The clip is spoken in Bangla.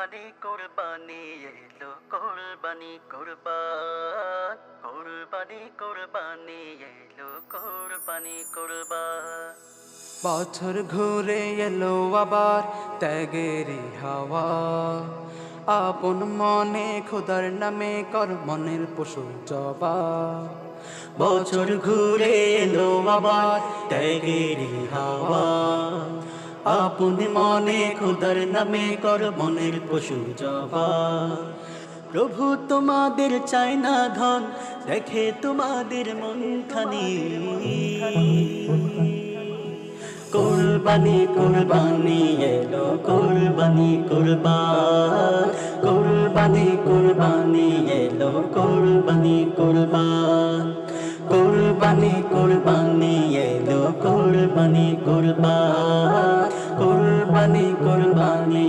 কোরবানি কোরবানি এলো কোরবানি কোরবান কোরবানি কোরবানি এলো কোরবানি কোরবান। বছর ঘুরে এলো আবার ত্যাগেরই হাওয়া, আপন মনে খোদার নামে কর মনের পশু জবা। বছর ঘুরে এলো আবার ত্যাগেরই হাওয়া, আপন মনে খোদার নামে কর মনের পশু জবা। প্রভু তোমাদের চায় না ধন, দেখে তোমাদের মন খানি। কোরবানি কোরবানি এলো কোরবানি কোরবান কোরবানি কোরবানি এলো কোরবানি কোরবান কোরবানি কোরবানি এলো কোরবানি কোরবান কোরবানি কোরবানি।